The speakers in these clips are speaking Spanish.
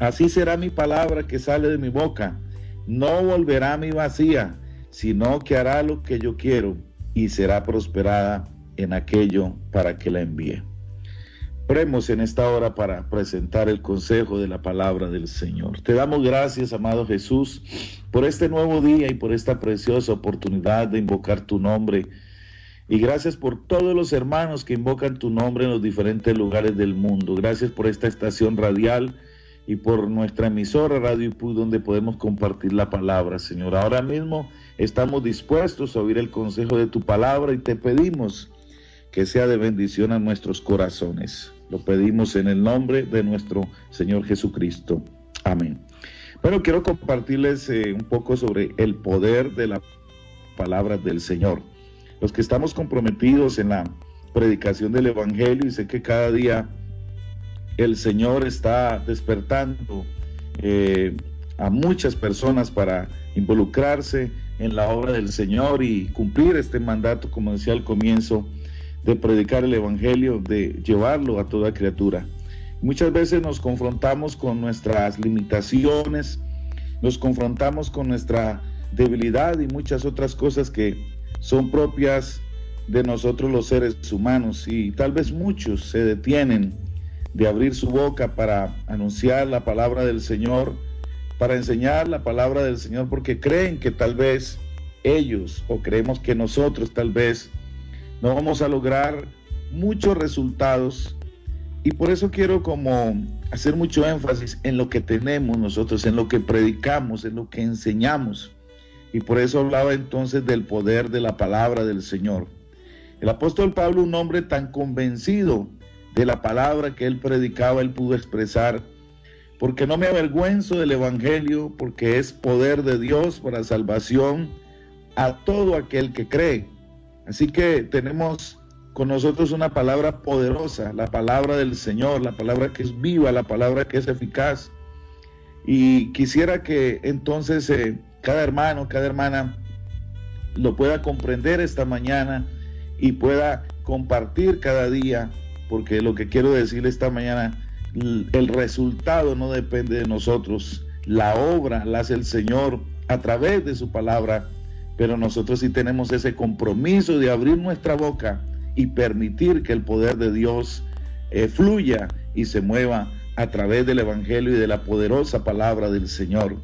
Así será mi palabra que sale de mi boca. No volverá a mí vacía, sino que hará lo que yo quiero y será prosperada en aquello para que la envíe. Oremos en esta hora para presentar el consejo de la palabra del Señor. Te damos gracias, amado Jesús, por este nuevo día y por esta preciosa oportunidad de invocar tu nombre. Y gracias por todos los hermanos que invocan tu nombre en los diferentes lugares del mundo. Gracias por esta estación radial y por nuestra emisora Radio Ipú, donde podemos compartir la palabra, Señor. Ahora mismo estamos dispuestos a oír el consejo de tu palabra y te pedimos que sea de bendición a nuestros corazones. Lo pedimos en el nombre de nuestro Señor Jesucristo. Amén. Bueno, quiero compartirles un poco sobre el poder de la palabra del Señor. Los que estamos comprometidos en la predicación del Evangelio, y sé que cada día el Señor está despertando a muchas personas para involucrarse en la obra del Señor y cumplir este mandato, como decía al comienzo, de predicar el Evangelio, de llevarlo a toda criatura. Muchas veces nos confrontamos con nuestras limitaciones, nos confrontamos con nuestra debilidad y muchas otras cosas que son propias de nosotros los seres humanos, y tal vez muchos se detienen de abrir su boca para anunciar la palabra del Señor, para enseñar la palabra del Señor, porque creen que tal vez ellos, o creemos que nosotros tal vez no vamos a lograr muchos resultados. Y por eso quiero como hacer mucho énfasis en lo que tenemos nosotros, en lo que predicamos, en lo que enseñamos. Y por eso hablaba entonces del poder de la palabra del Señor. El apóstol Pablo, un hombre tan convencido de la palabra que él predicaba, él pudo expresar: porque no me avergüenzo del Evangelio, porque es poder de Dios para salvación a todo aquel que cree. Así que tenemos con nosotros una palabra poderosa, la palabra del Señor, la palabra que es viva, la palabra que es eficaz. Y quisiera que entonces cada hermano, cada hermana lo pueda comprender esta mañana y pueda compartir cada día, porque lo que quiero decirle esta mañana, el resultado no depende de nosotros, la obra la hace el Señor a través de su palabra, pero nosotros sí tenemos ese compromiso de abrir nuestra boca y permitir que el poder de Dios fluya y se mueva a través del Evangelio y de la poderosa palabra del Señor.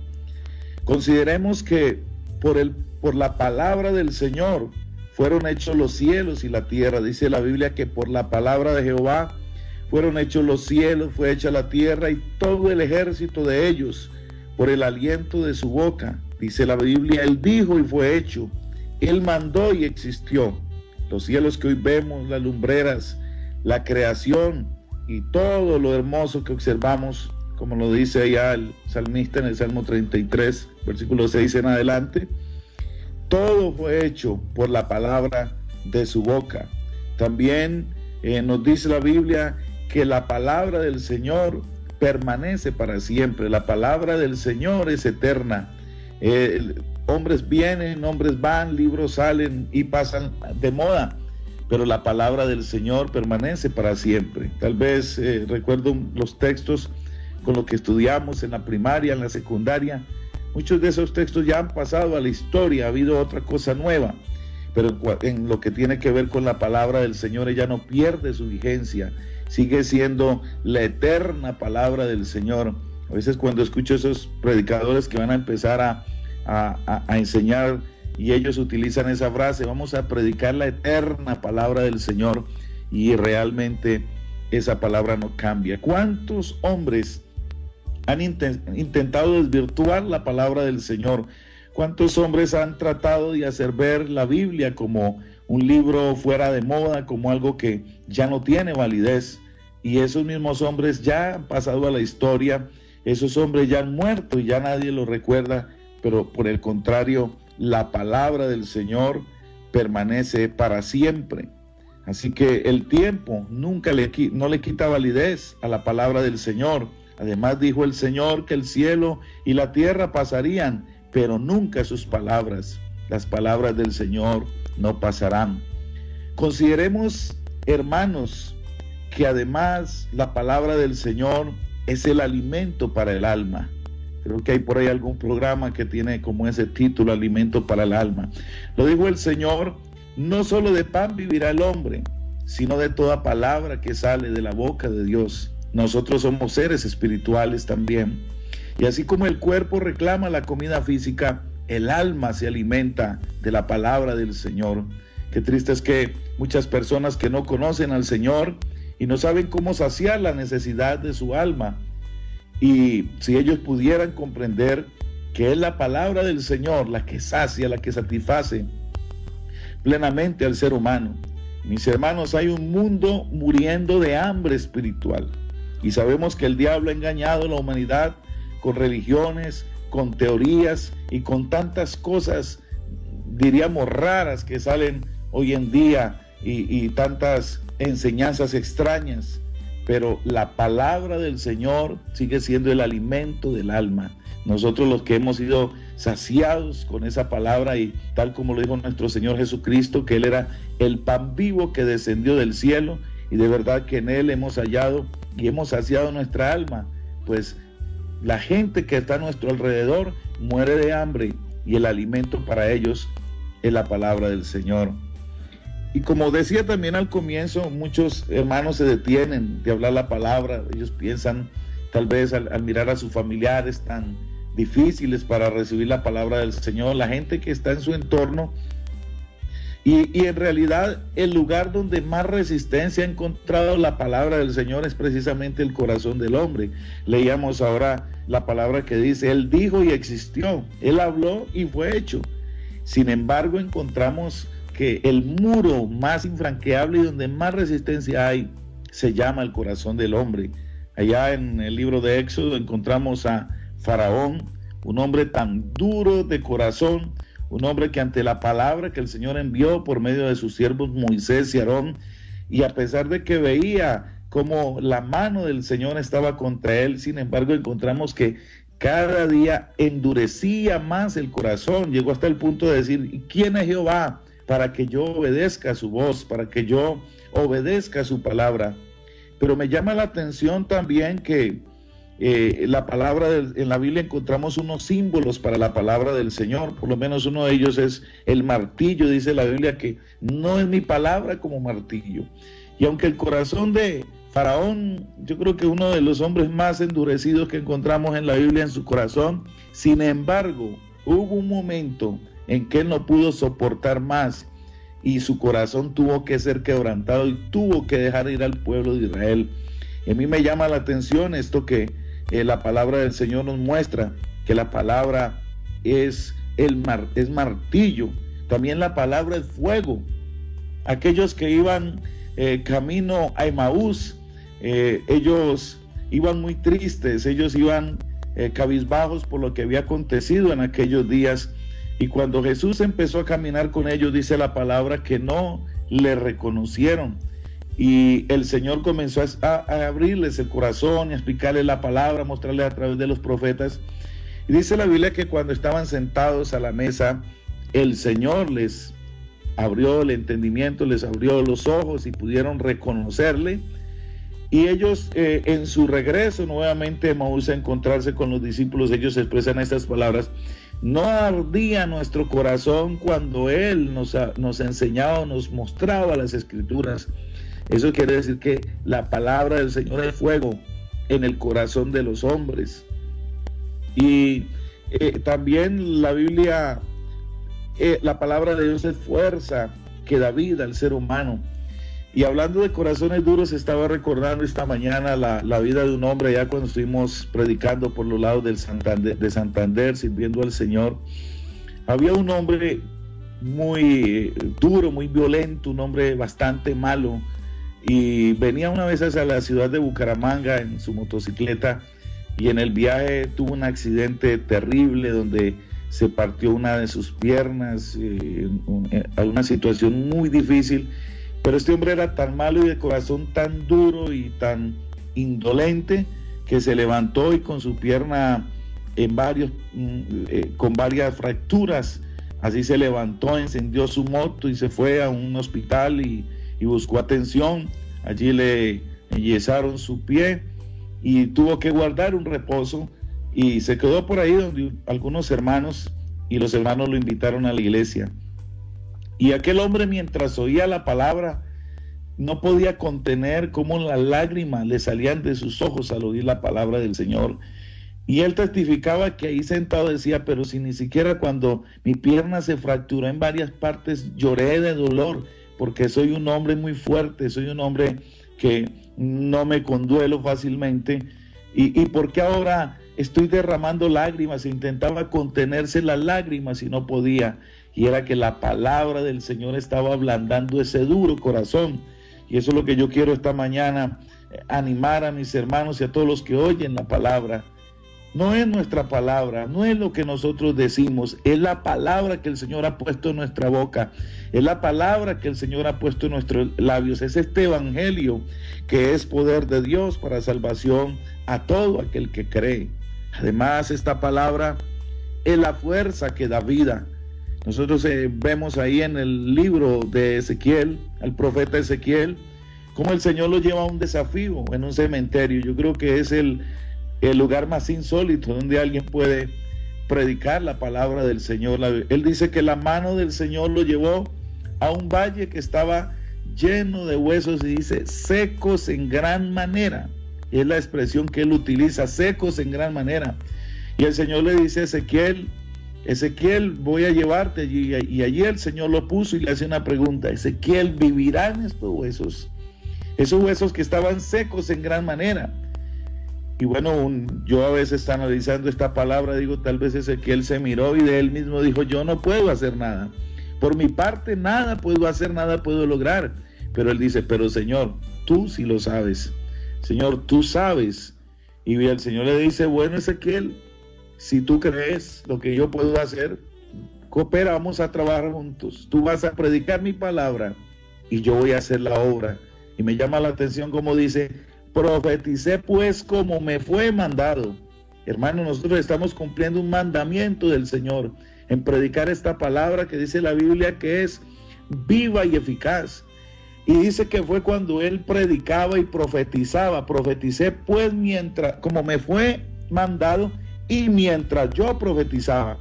Consideremos que por la palabra del Señor fueron hechos los cielos y la tierra. Dice la Biblia que por la palabra de Jehová fueron hechos los cielos, fue hecha la tierra y todo el ejército de ellos, por el aliento de su boca. Dice la Biblia, él dijo y fue hecho, él mandó y existió. Los cielos que hoy vemos, las lumbreras, la creación y todo lo hermoso que observamos, como lo dice allá el salmista en el Salmo 33, versículo 6 en adelante, todo fue hecho por la palabra de su boca. También nos dice la Biblia que la palabra del Señor permanece para siempre. La palabra del Señor es eterna. Hombres vienen, hombres van, libros salen y pasan de moda, pero la palabra del Señor permanece para siempre. Tal vez recuerdo los textos con los que estudiamos en la primaria, en la secundaria. Muchos de esos textos ya han pasado a la historia, ha habido otra cosa nueva, pero en lo que tiene que ver con la palabra del Señor, ella no pierde su vigencia, sigue siendo la eterna palabra del Señor. A veces cuando escucho esos predicadores que van a empezar a enseñar y ellos utilizan esa frase, vamos a predicar la eterna palabra del Señor, y realmente esa palabra no cambia. ¿Cuántos hombres han intentado desvirtuar la palabra del Señor? ¿Cuántos hombres han tratado de hacer ver la Biblia como un libro fuera de moda, como algo que ya no tiene validez? Y esos mismos hombres ya han pasado a la historia, esos hombres ya han muerto y ya nadie los recuerda, pero por el contrario, la palabra del Señor permanece para siempre. Así que el tiempo nunca no le quita validez a la palabra del Señor. Además dijo el Señor que el cielo y la tierra pasarían, pero nunca sus palabras. Las palabras del Señor no pasarán. Consideremos, hermanos, que además la palabra del Señor es el alimento para el alma. Creo que hay por ahí algún programa que tiene como ese título, alimento para el alma. Lo dijo el Señor, no solo de pan vivirá el hombre, sino de toda palabra que sale de la boca de Dios. Nosotros somos seres espirituales también. Y así como el cuerpo reclama la comida física, el alma se alimenta de la palabra del Señor. Qué triste es que muchas personas que no conocen al Señor y no saben cómo saciar la necesidad de su alma. Y si ellos pudieran comprender que es la palabra del Señor la que sacia, la que satisface plenamente al ser humano. Mis hermanos, hay un mundo muriendo de hambre espiritual. Y sabemos que el diablo ha engañado a la humanidad con religiones, con teorías y con tantas cosas, diríamos, raras que salen hoy en día y tantas enseñanzas extrañas. Pero la palabra del Señor sigue siendo el alimento del alma. Nosotros los que hemos sido saciados con esa palabra y tal como lo dijo nuestro Señor Jesucristo, que Él era el pan vivo que descendió del cielo y de verdad que en Él hemos hallado y hemos saciado nuestra alma, pues la gente que está a nuestro alrededor muere de hambre y el alimento para ellos es la palabra del Señor. Y como decía también al comienzo, muchos hermanos se detienen de hablar la palabra. Ellos piensan, tal vez al mirar a sus familiares tan difíciles para recibir la palabra del Señor, la gente que está en su entorno, y en realidad el lugar donde más resistencia ha encontrado la palabra del Señor es precisamente el corazón del hombre. Leíamos ahora la palabra que dice, Él dijo y existió, Él habló y fue hecho. Sin embargo, encontramos que el muro más infranqueable y donde más resistencia hay se llama el corazón del hombre. Allá en el libro de Éxodo encontramos a Faraón, un hombre tan duro de corazón, un hombre que ante la palabra que el Señor envió por medio de sus siervos Moisés y Aarón, y a pesar de que veía cómo la mano del Señor estaba contra él, sin embargo encontramos que cada día endurecía más el corazón, llegó hasta el punto de decir, ¿y quién es Jehová para que yo obedezca su voz, para que yo obedezca su palabra? Pero me llama la atención también que la palabra en la Biblia encontramos unos símbolos para la palabra del Señor. Por lo menos uno de ellos es el martillo. Dice la Biblia que no es mi palabra como martillo. Y aunque el corazón de Faraón, yo creo que uno de los hombres más endurecidos que encontramos en la Biblia en su corazón, sin embargo, hubo un momento en que él no pudo soportar más y su corazón tuvo que ser quebrantado y tuvo que dejar ir al pueblo de Israel. Y a mí me llama la atención esto que la palabra del Señor nos muestra, que la palabra es martillo, también la palabra es fuego. Aquellos que iban camino a Emaús, ellos iban muy tristes, ellos iban cabizbajos por lo que había acontecido en aquellos días. Y cuando Jesús empezó a caminar con ellos, dice la palabra que no le reconocieron. Y el Señor comenzó a abrirles el corazón y a explicarles la palabra, a mostrarles a través de los profetas. Y dice la Biblia que cuando estaban sentados a la mesa, el Señor les abrió el entendimiento, les abrió los ojos y pudieron reconocerle. Y ellos en su regreso nuevamente a Emaús a encontrarse con los discípulos, ellos expresan estas palabras: no ardía nuestro corazón cuando Él nos enseñaba, nos mostraba las Escrituras. Eso quiere decir que la palabra del Señor es fuego en el corazón de los hombres. Y también la Biblia, la palabra de Dios es fuerza que da vida al ser humano. Y hablando de corazones duros, estaba recordando esta mañana la vida de un hombre allá cuando estuvimos predicando por los lados de Santander, sirviendo al Señor. Había un hombre muy duro, muy violento, un hombre bastante malo, y venía una vez hacia la ciudad de Bucaramanga en su motocicleta, y en el viaje tuvo un accidente terrible donde se partió una de sus piernas, una situación muy difícil. Pero este hombre era tan malo y de corazón tan duro y tan indolente que se levantó y con su pierna con varias fracturas, así se levantó, encendió su moto y se fue a un hospital y buscó atención. Allí le enyesaron su pie y tuvo que guardar un reposo y se quedó por ahí donde algunos hermanos, y los hermanos lo invitaron a la iglesia. Y aquel hombre, mientras oía la palabra, no podía contener cómo las lágrimas le salían de sus ojos al oír la palabra del Señor. Y él testificaba que ahí sentado decía, pero si ni siquiera cuando mi pierna se fracturó en varias partes lloré de dolor, porque soy un hombre muy fuerte, soy un hombre que no me conduelo fácilmente. ¿Y por qué ahora estoy derramando lágrimas? Intentaba contenerse las lágrimas y no podía. Y era que la palabra del Señor estaba ablandando ese duro corazón. Y eso es lo que yo quiero esta mañana, animar a mis hermanos y a todos los que oyen la palabra. No es nuestra palabra, no es lo que nosotros decimos, es la palabra que el Señor ha puesto en nuestra boca, es la palabra que el Señor ha puesto en nuestros labios, es este evangelio que es poder de Dios para salvación a todo aquel que cree. Además, esta palabra es la fuerza que da vida. Nosotros vemos ahí en el libro de Ezequiel, al profeta Ezequiel, cómo el Señor lo lleva a un desafío en un cementerio. Yo creo que es el lugar más insólito donde alguien puede predicar la palabra del Señor. Él dice que la mano del Señor lo llevó a un valle que estaba lleno de huesos y dice secos en gran manera. Es la expresión que él utiliza, secos en gran manera. Y el Señor le dice a Ezequiel, Ezequiel, voy a llevarte allí. Y allí el Señor lo puso y le hace una pregunta. Ezequiel, ¿vivirán estos huesos? Esos huesos que estaban secos en gran manera. Y bueno, yo a veces analizando esta palabra, digo, tal vez Ezequiel se miró y de él mismo dijo, yo no puedo hacer nada. Por mi parte, nada puedo hacer, nada puedo lograr. Pero él dice, pero Señor, tú sí lo sabes. Señor, tú sabes. Y el Señor le dice, bueno, Ezequiel, si tú crees lo que yo puedo hacer, coopera, vamos a trabajar juntos. Tú vas a predicar mi palabra y yo voy a hacer la obra. Y me llama la atención como dice, profeticé pues como me fue mandado. Hermano, nosotros estamos cumpliendo un mandamiento del Señor en predicar esta palabra que dice la Biblia que es viva y eficaz. Y dice que fue cuando él predicaba y profetizaba. Profeticé pues como me fue mandado y mientras yo profetizaba.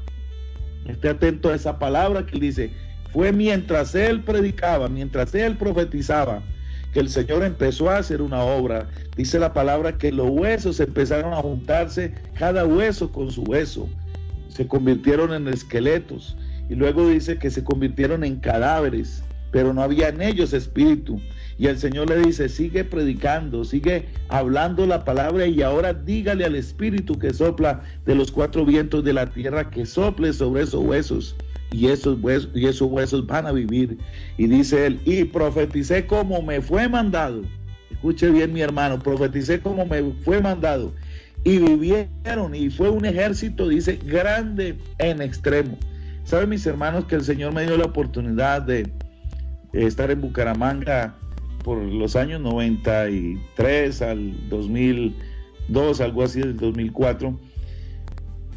Esté atento a esa palabra que dice, fue mientras él predicaba, mientras él profetizaba, que el Señor empezó a hacer una obra. Dice la palabra que los huesos empezaron a juntarse, cada hueso con su hueso. Se convirtieron en esqueletos. Y luego dice que se convirtieron en cadáveres, pero no había en ellos espíritu. Y el Señor le dice, sigue predicando, sigue hablando la palabra y ahora dígale al espíritu que sopla de los cuatro vientos de la tierra que sople sobre esos huesos. Y esos huesos van a vivir. Y dice él, y profeticé como me fue mandado. Escuche bien, mi hermano, profeticé como me fue mandado. Y vivieron, y fue un ejército, dice, grande en extremo. ¿Saben, mis hermanos, que el Señor me dio la oportunidad de estar en Bucaramanga por los años 93 al 2002, algo así, del 2004?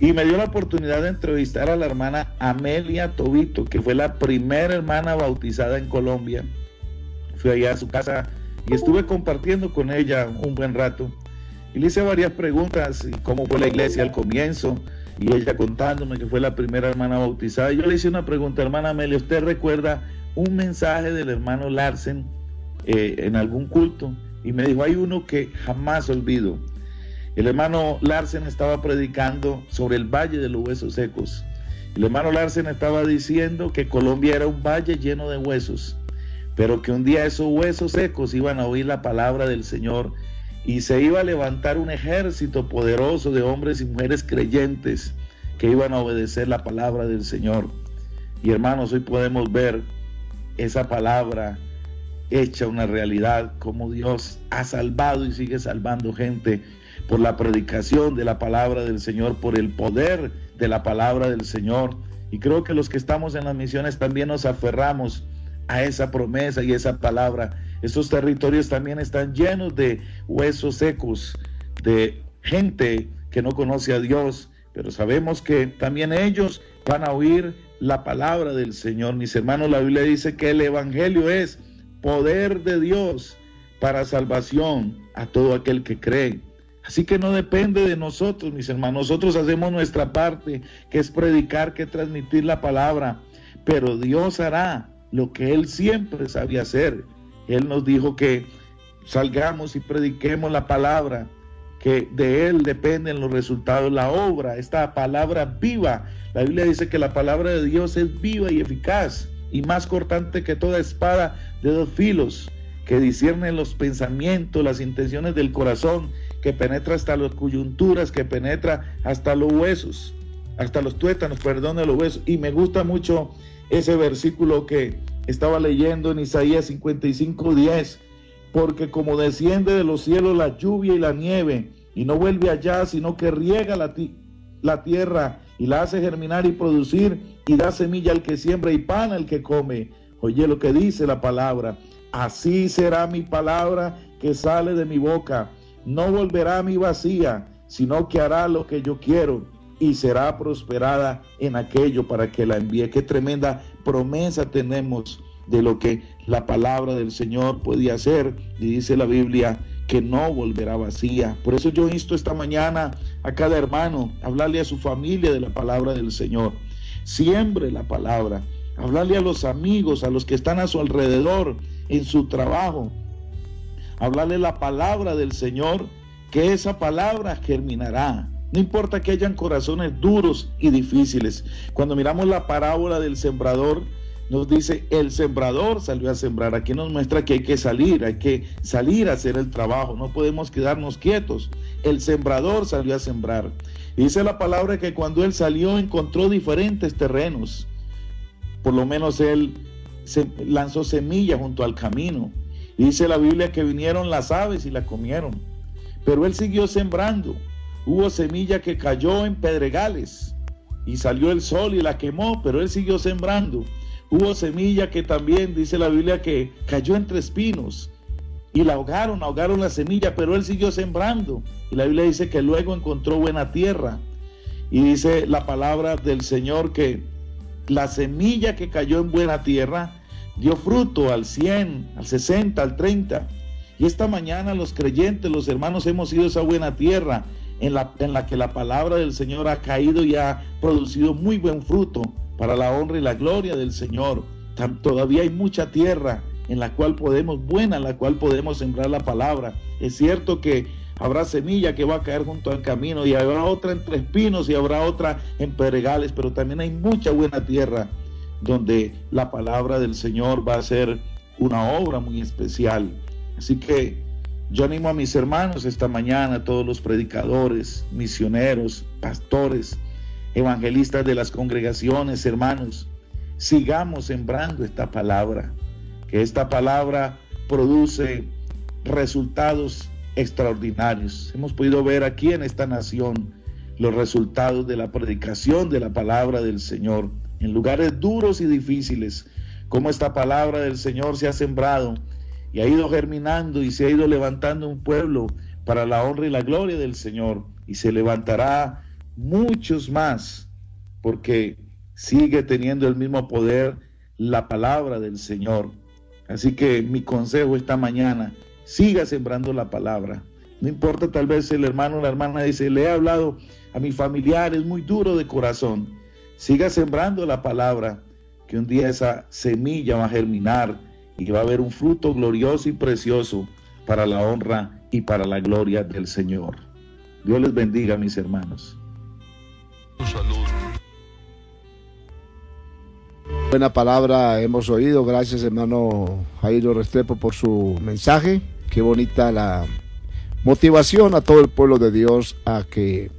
Y me dio la oportunidad de entrevistar a la hermana Amelia Tobito, que fue la primera hermana bautizada en Colombia. Fui allá a su casa y estuve compartiendo con ella un buen rato. Y le hice varias preguntas, cómo fue la iglesia al comienzo, y ella contándome que fue la primera hermana bautizada. Yo le hice una pregunta, hermana Amelia, ¿usted recuerda un mensaje del hermano Larsen en algún culto? Y me dijo, hay uno que jamás olvido. El hermano Larsen estaba predicando sobre el valle de los huesos secos. El hermano Larsen estaba diciendo que Colombia era un valle lleno de huesos, pero que un día esos huesos secos iban a oír la palabra del Señor y se iba a levantar un ejército poderoso de hombres y mujeres creyentes que iban a obedecer la palabra del Señor. Y hermanos, hoy podemos ver esa palabra hecha una realidad, como Dios ha salvado y sigue salvando gente por la predicación de la palabra del Señor, por el poder de la palabra del Señor. Y creo que los que estamos en las misiones también nos aferramos a esa promesa y esa palabra. Esos territorios también están llenos de huesos secos, de gente que no conoce a Dios, pero sabemos que también ellos van a oír la palabra del Señor. Mis hermanos, la Biblia dice que el evangelio es poder de Dios para salvación a todo aquel que cree. Así que no depende de nosotros, mis hermanos. Nosotros hacemos nuestra parte, que es predicar, que es transmitir la palabra. Pero Dios hará lo que Él siempre sabía hacer. Él nos dijo que salgamos y prediquemos la palabra, que de Él dependen los resultados, la obra, esta palabra viva. La Biblia dice que la palabra de Dios es viva y eficaz, y más cortante que toda espada de 2 filos, que discierne los pensamientos, las intenciones del corazón, que penetra hasta las coyunturas, que penetra hasta los huesos, hasta los tuétanos, de los huesos. Y me gusta mucho ese versículo que estaba leyendo en Isaías 55:10, porque como desciende de los cielos la lluvia y la nieve, y no vuelve allá, sino que riega la tierra, y la hace germinar y producir, y da semilla al que siembra y pan al que come. Oye lo que dice la palabra: así será mi palabra que sale de mi boca. No volverá a mí vacía, sino que hará lo que yo quiero, y será prosperada en aquello para que la envíe. Qué tremenda promesa tenemos de lo que la palabra del Señor puede hacer. Y dice la Biblia que no volverá vacía. Por eso yo insto esta mañana a cada hermano a hablarle a su familia de la palabra del Señor. Siembre la palabra. Hablarle a los amigos, a los que están a su alrededor, en su trabajo. Hablarle la palabra del Señor, que esa palabra germinará. No importa que hayan corazones duros y difíciles. Cuando miramos la parábola del sembrador, nos dice, el sembrador salió a sembrar. Aquí nos muestra que hay que salir a hacer el trabajo. No podemos quedarnos quietos. El sembrador salió a sembrar. Dice la palabra que cuando él salió encontró diferentes terrenos. Por lo menos él lanzó semilla junto al camino. Dice la Biblia que vinieron las aves y la comieron. Pero él siguió sembrando. Hubo semilla que cayó en pedregales y salió el sol y la quemó, pero él siguió sembrando. Hubo semilla que también, dice la Biblia, que cayó entre espinos y la ahogaron la semilla, pero él siguió sembrando. Y la Biblia dice que luego encontró buena tierra. Y dice la palabra del Señor que la semilla que cayó en buena tierra dio fruto al 100, al 60, al 30. Y esta mañana los creyentes, los hermanos, hemos sido esa buena tierra en la que la palabra del Señor ha caído y ha producido muy buen fruto para la honra y la gloria del Señor. Todavía hay mucha tierra en la cual podemos sembrar la palabra. Es cierto que habrá semilla que va a caer junto al camino, y habrá otra entre espinos y habrá otra en pedregales, pero también hay mucha buena tierra donde la palabra del Señor va a ser una obra muy especial. Así que yo animo a mis hermanos esta mañana, a todos los predicadores, misioneros, pastores, evangelistas de las congregaciones, hermanos, sigamos sembrando esta palabra, que esta palabra produce resultados extraordinarios. Hemos podido ver aquí en esta nación los resultados de la predicación de la palabra del Señor en lugares duros y difíciles, cómo esta palabra del Señor se ha sembrado y ha ido germinando y se ha ido levantando un pueblo para la honra y la gloria del Señor, y se levantará muchos más, porque sigue teniendo el mismo poder la palabra del Señor. Así que mi consejo esta mañana: siga sembrando la palabra. No importa, tal vez el hermano o la hermana dice, le he hablado a mi familiar, es muy duro de corazón. Siga sembrando la palabra, que un día esa semilla va a germinar y va a haber un fruto glorioso y precioso para la honra y para la gloria del Señor. Dios les bendiga, mis hermanos. Salud. Buena palabra hemos oído. Gracias, hermano Jairo Restrepo, por su mensaje. Qué bonita la motivación a todo el pueblo de Dios a que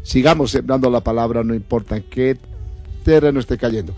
sigamos sembrando la palabra, no importa en qué terreno esté cayendo.